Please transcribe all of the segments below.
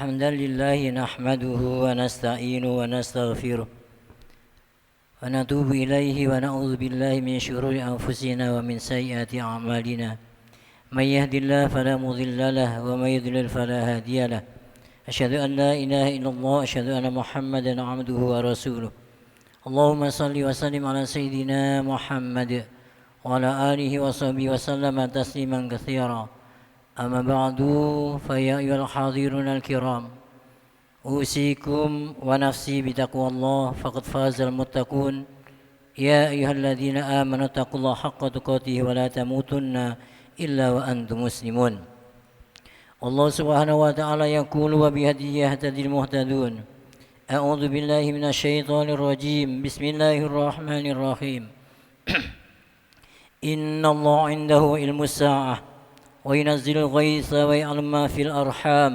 الحمد لله نحمده ونستعينه ونستغفره ونتوب إليه ونعوذ بالله من شرور أنفسنا ومن سيئات أعمالنا من يهد الله فلا مضل له ومن يضلل فلا هادي له أشهد أن لا إله إلا الله أشهد أن محمدا عبده ورسوله اللهم صل وسلم على سيدنا محمد وعلى آله وصحبه وسلم تسليما كثيرا أما بعد فيا أيها الحاضرون الكرام أوصيكم ونفسي بتقوى الله فقد فاز المتقون يا أيها الذين آمنوا اتقوا الله حق تقاته ولا تموتن إلا وأنتم مسلمون الله سبحانه وتعالى يقول وبهديه يهتدي المهتدون أعوذ بالله من الشيطان الرجيم بسم الله الرحمن الرحيم إن الله عنده علم الساعة وينزل الغيث ويعلم ما في الأرحام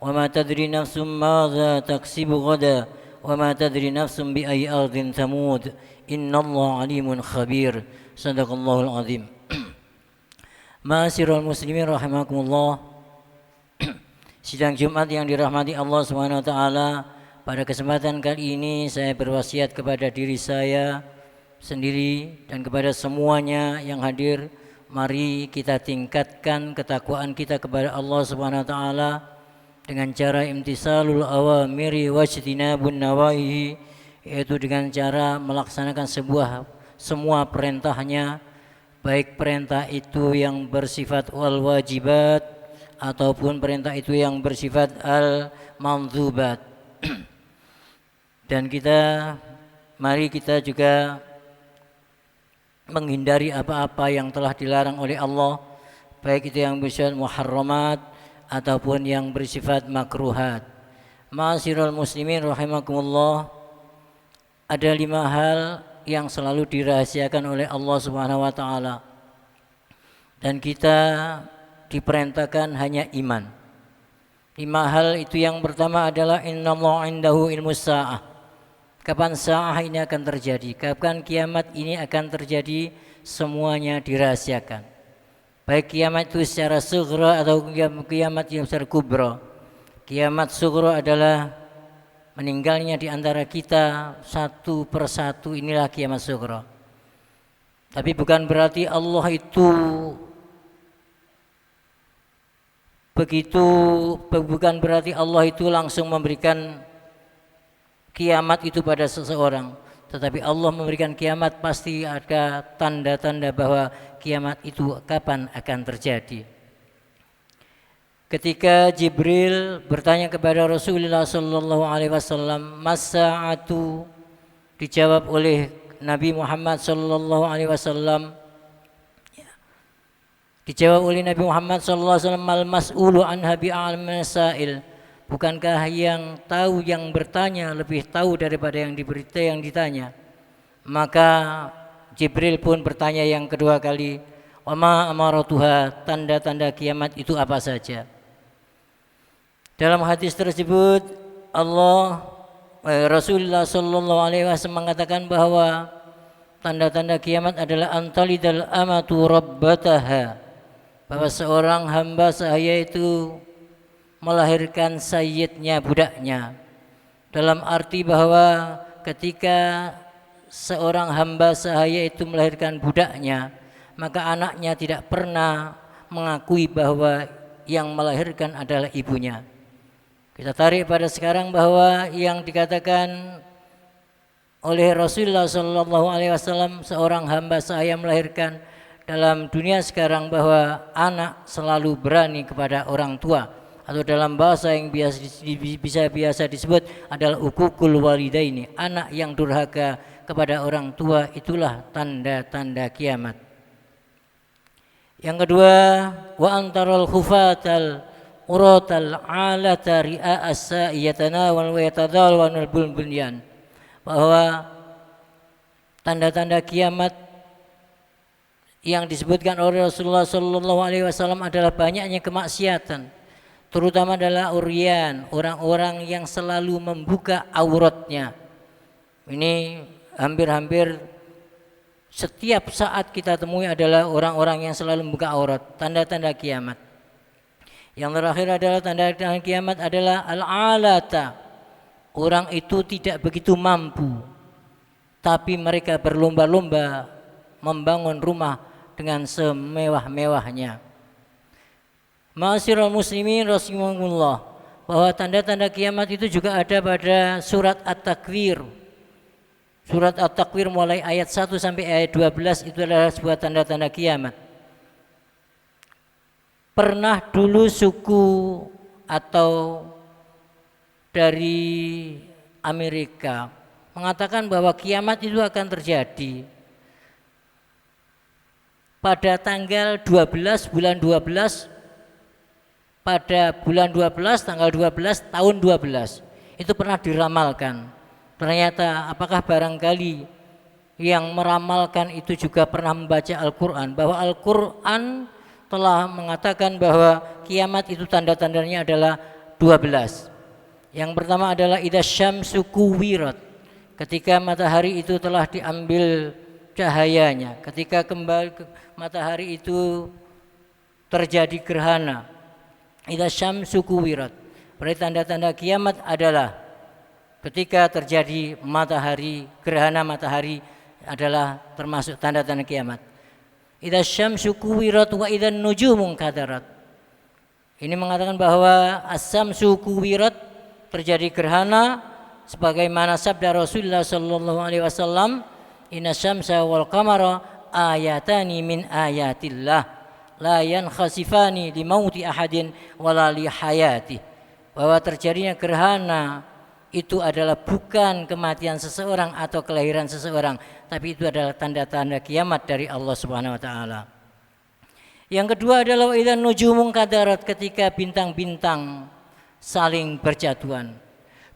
وما تدري نفس ماذا تكسب غدا وما تدري نفس بأي أرض تموت إن الله عليم خبير صدق الله العظيم Ma'asyiral muslimin rahimakumullah. Sidang Jumat yang dirahmati Allah Subhanahu wa taala, pada kesempatan kali ini saya berwasiat kepada diri saya sendiri dan kepada semuanya yang hadir, mari kita tingkatkan ketakwaan kita kepada Allah Subhanahu wa taala dengan cara imtisalul awamiri wajtinabun nawahi, yaitu dengan cara melaksanakan semua perintahnya, baik perintah itu yang bersifat wal wajibat ataupun perintah itu yang bersifat al mandzubat. Dan mari kita juga menghindari apa-apa yang telah dilarang oleh Allah, baik itu yang bersifat muharramat ataupun yang bersifat makruhat. Ma'asyiral muslimin rahimakumullah, ada 5 hal yang selalu dirahasiakan oleh Allah Subhanahu wa taala dan kita diperintahkan hanya iman. 5 hal itu, yang pertama adalah innallaha indahu ilmus saah. Kapan saah ini akan terjadi, kapan kiamat ini akan terjadi, semuanya dirahasiakan. Baik kiamat itu secara sughra atau kiamat yang secara kubra. Kiamat sughra adalah meninggalnya di antara kita satu persatu, inilah kiamat sughra. Tapi bukan berarti Allah itu bukan berarti Allah itu langsung memberikan kiamat itu pada seseorang, tetapi Allah memberikan kiamat pasti ada tanda-tanda bahwa kiamat itu kapan akan terjadi. Ketika Jibril bertanya kepada Rasulullah sallallahu alaihi wasallam, "Mas-sa'atu?" dijawab oleh Nabi Muhammad sallallahu alaihi wasallam, "Mal mas'ulu anha bi'alam masail." Bukankah yang tahu, yang bertanya lebih tahu daripada yang ditanya? Maka Jibril pun bertanya yang kedua kali, "Wa ma amaratuha?" Tanda-tanda kiamat itu apa saja? Dalam hadis tersebut Rasulullah sallallahu alaihi wasallam mengatakan bahwa tanda-tanda kiamat adalah antalidal amatu rabbataha, bahwa seorang hamba sahaya itu melahirkan sayyidnya, budaknya. Dalam arti bahwa ketika seorang hamba sahaya itu melahirkan budaknya, maka anaknya tidak pernah mengakui bahwa yang melahirkan adalah ibunya. Kita tarik pada sekarang bahwa yang dikatakan oleh Rasulullah sallallahu alaihi wasallam, seorang hamba sahaya melahirkan, dalam dunia sekarang bahwa anak selalu berani kepada orang tua, atau dalam bahasa yang biasa disebut adalah uququl walidaini, anak yang durhaka kepada orang tua, itulah tanda-tanda kiamat. Yang kedua, wa antaral khufatal uratal alata ri'a as-sa'i yatanawal wa yatadalwanul bunyan, bahwa tanda-tanda kiamat yang disebutkan oleh Rasulullah sallallahu alaihi wasallam adalah banyaknya kemaksiatan, terutama adalah uryan, orang-orang yang selalu membuka auratnya. Ini hampir setiap saat kita temui adalah orang-orang yang selalu membuka aurat, tanda-tanda kiamat. Yang terakhir adalah tanda-tanda kiamat adalah al-alata. Orang itu tidak begitu mampu, tapi mereka berlomba-lomba membangun rumah dengan semewah-mewahnya. Ma'asyiral muslimin rahimakumullah, bahwa tanda-tanda kiamat itu juga ada pada surat At-Takwir. Surat At-Takwir mulai ayat 1 sampai ayat 12 itu adalah sebuah tanda-tanda kiamat. Pernah dulu suku atau dari Amerika mengatakan bahwa kiamat itu akan terjadi pada tanggal 12 bulan 12, pada bulan 12 tanggal 12 tahun 12. Itu pernah diramalkan. Ternyata apakah barangkali yang meramalkan itu juga pernah membaca Al-Quran, bahwa Al-Quran telah mengatakan bahwa kiamat itu tanda-tandanya adalah 12. Yang pertama adalah idza syamsu kuwirat, ketika matahari itu telah diambil cahayanya, ketika kembali matahari itu terjadi gerhana. Idza syamsu kuwirat, berarti tanda-tanda kiamat adalah ketika terjadi matahari, gerhana matahari adalah termasuk tanda-tanda kiamat. Idza syamsu kuwirat wa idzan nujumu kadarat. Ini mengatakan bahwa as-syamsu kuwirat, terjadi gerhana, sebagaimana sabda Rasulullah sallallahu alaihi wasallam, inna syamsa wal qamara ayatani min ayatillah la yankhasifani li mauti ahadin wala li hayati. Bahwa terjadinya gerhana itu adalah bukan kematian seseorang atau kelahiran seseorang, tapi itu adalah tanda-tanda kiamat dari Allah Subhanahu wa taala. Yang kedua adalah idzan nujumun kadarat, ketika bintang-bintang saling berjatuhan.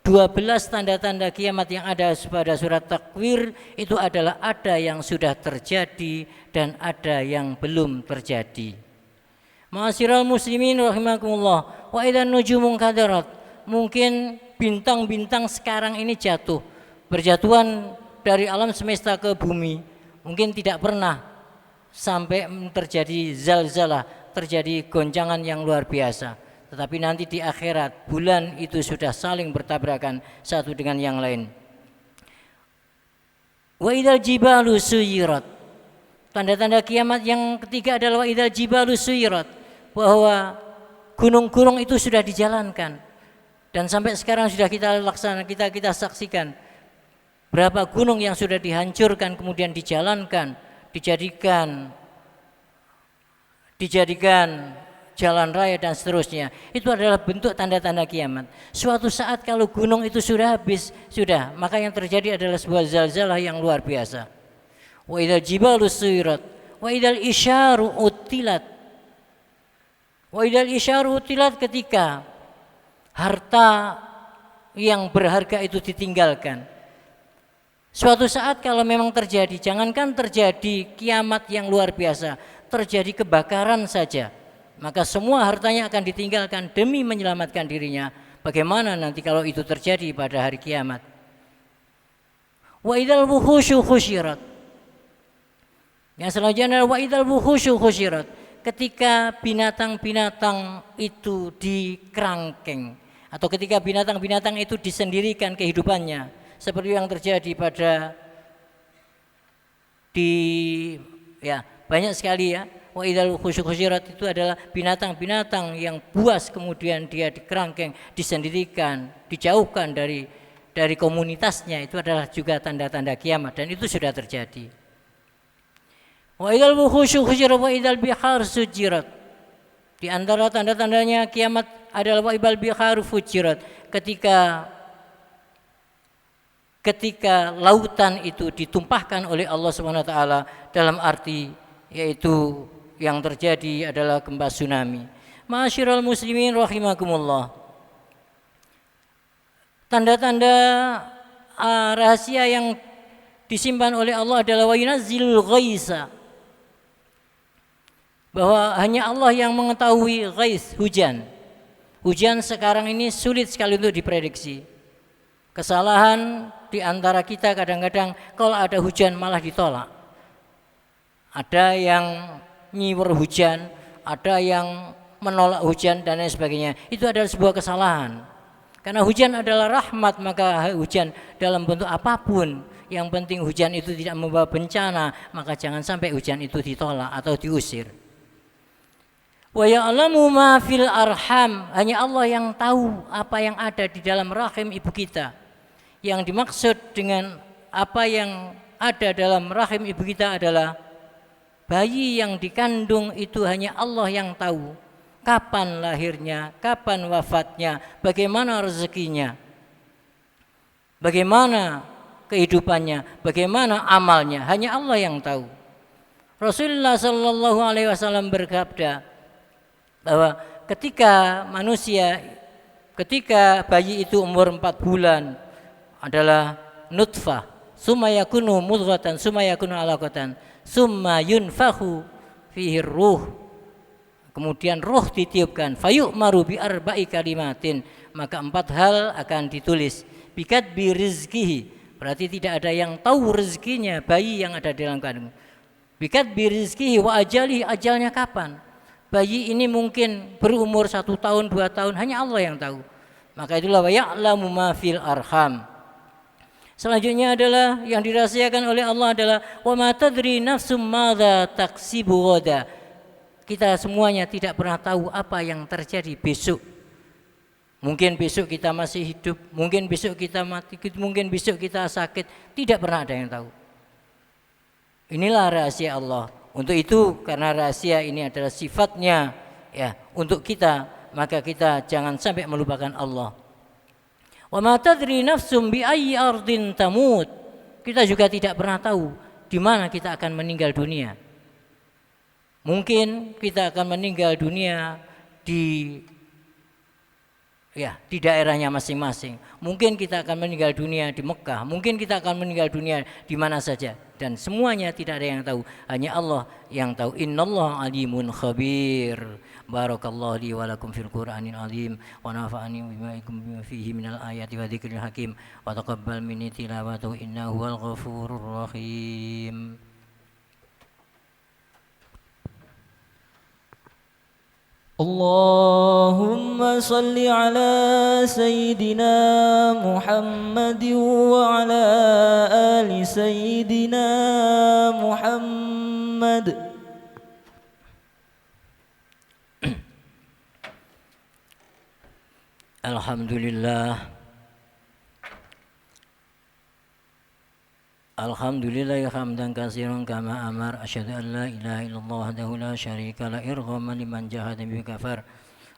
12 tanda-tanda kiamat yang ada pada surat Takwir itu adalah ada yang sudah terjadi dan ada yang belum terjadi. Ma'asyiral muslimin rahimakumullah, wa idzan nujumun kadarat, mungkin bintang-bintang sekarang ini jatuh, berjatuhan dari alam semesta ke bumi, mungkin tidak pernah sampai terjadi zalzalah, terjadi goncangan yang luar biasa. Tetapi nanti di akhirat bulan itu sudah saling bertabrakan satu dengan yang lain. Wa idzal jibalu suyirat, tanda-tanda kiamat yang ketiga adalah wa idzal jibalu suyirat, bahwa gunung-gunung itu sudah dijalankan. Dan sampai sekarang sudah kita laksanakan, kita saksikan berapa gunung yang sudah dihancurkan kemudian dijalankan, dijadikan jalan raya dan seterusnya. Itu adalah bentuk tanda-tanda kiamat. Suatu saat kalau gunung itu sudah habis, sudah, maka yang terjadi adalah sebuah zalzalah yang luar biasa. Wa idzal jibalu suyirat wa idzal isyaru utilat. Wa idzal isyaru utilat, ketika harta yang berharga itu ditinggalkan. Suatu saat kalau memang terjadi, jangankan terjadi kiamat yang luar biasa, terjadi kebakaran saja, maka semua hartanya akan ditinggalkan demi menyelamatkan dirinya. Bagaimana nanti kalau itu terjadi pada hari kiamat? Wa idzal wuhusyu khusyirat. Yang selanjutnya adalah wa idzal wuhusyu khusyirat, ketika binatang-binatang itu dikerangkeng, atau ketika binatang-binatang itu disendirikan kehidupannya, seperti yang terjadi pada banyak sekali ya. Wa idzal khusyirat itu adalah binatang-binatang yang buas, kemudian dia dikerangkeng, disendirikan, dijauhkan dari komunitasnya. Itu adalah juga tanda-tanda kiamat, dan itu sudah terjadi. Wa idzal khusyirat wa idzal bihar sujirat. Di antara tanda-tandanya kiamat adalah wa idzal bihar fujirat, ketika lautan itu ditumpahkan oleh Allah Subhanahu wa taala, dalam arti yaitu yang terjadi adalah gempa tsunami. Ma'asyiral muslimin rahimakumullah. Tanda-tanda rahasia yang disimpan oleh Allah adalah wa yunazzilul ghaisa, bahwa hanya Allah yang mengetahui ghais, hujan. Hujan sekarang ini sulit sekali untuk diprediksi. Kesalahan di antara kita kadang-kadang kalau ada hujan malah ditolak. Ada yang nyiwer hujan, ada yang menolak hujan dan lain sebagainya. Itu adalah sebuah kesalahan. Karena hujan adalah rahmat, maka hujan dalam bentuk apapun, yang penting hujan itu tidak membawa bencana, maka jangan sampai hujan itu ditolak atau diusir. Wa ya'lamu ma fil arham, hanya Allah yang tahu apa yang ada di dalam rahim ibu kita. Yang dimaksud dengan apa yang ada dalam rahim ibu kita adalah bayi yang dikandung itu hanya Allah yang tahu. Kapan lahirnya, kapan wafatnya, bagaimana rezekinya, bagaimana kehidupannya, bagaimana amalnya, hanya Allah yang tahu. Rasulullah sallallahu alaihi wasallam bersabda bahwa ketika bayi itu umur 4 bulan adalah nutfah, summa yakunu mudghatan, summa yakunu alaqatan, summa yunfakhu fihi ruh, kemudian ruh ditiupkan, fayu'maru bi arba'i kalimatin, maka 4 hal akan ditulis. Bikat bi rizkihi, berarti tidak ada yang tahu rezekinya bayi yang ada di dalam kandungan. Bikat bi rizkihi wa ajalihi, ajalnya kapan. Bayi ini mungkin berumur 1 tahun, 2 tahun, hanya Allah yang tahu. Maka itulah wa ya'lamu ma fil arham. Selanjutnya adalah yang dirahasiakan oleh Allah adalah wa ma tadri nafsum madza taksibu ghadan. Kita semuanya tidak pernah tahu apa yang terjadi besok. Mungkin besok kita masih hidup, mungkin besok kita mati, mungkin besok kita sakit, tidak pernah ada yang tahu. Inilah rahasia Allah. Untuk itu, karena rahasia ini adalah sifatnya ya untuk kita, maka kita jangan sampai melupakan Allah. Wa ma tadri nafsum bi ayyi ardin tamut. Kita juga tidak pernah tahu di mana kita akan meninggal dunia. Mungkin kita akan meninggal dunia di daerahnya masing-masing. Mungkin kita akan meninggal dunia di Mekah, mungkin kita akan meninggal dunia di mana saja, dan semuanya tidak ada yang tahu, hanya Allah yang tahu. Innallaha alimun khabir. Barakallahu li wa lakum fil Qur'anil azim wa nafa'ani bima fihi minal ayati wa dzikril hakim wa taqabbal minni tilawatahu innahu huwal ghafurur rahim. اللهم صل على سيدنا محمد وعلى آل سيدنا محمد. Alhamdulillah. Alhamdulillah hamdan katsiran kama amar, asyhadu an la ilaha illallah wahdahu la syarika la irghama liman jahada bi kafar.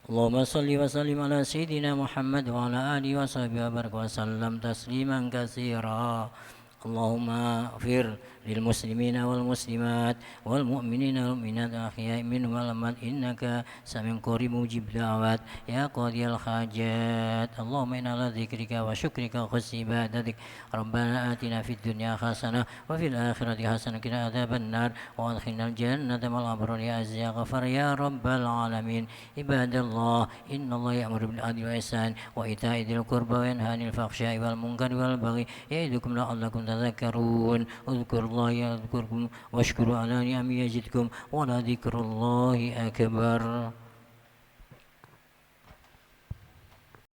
Allahumma shalli wa sallim ala sayyidina Muhammad wa ala alihi wa sahbihi wa barik wa sallam tasliman katsira. Allahumma ighfir lil muslimina wal muslimat wal mu'minina wal mu'minat ahya'i minhum wal amwat innaka sami'un qarib mujib da'wat ya qadiyal hajat. Allahumma inna ala dzikrika wa syukrika wa husni ibadatik. Rabbana atina fid dunya hasanah wa fil akhirati hasanah wa qina adzabannar wa adkhilnal jannata ma'al abrar ya aziz ya ghafar ya rabbal alamin. Ibadallah, innallaha ya'muru bil adli wa ihsan wa ita'i dzil qurba wa yanha 'anil fahsya'i wal munkari wal baghi ya'idukum la'allakum tadhakkarun. Udhkurullaha yadhkurkum washkuru ala ni'amihi yazidkum wa la dzikrullahi akbar.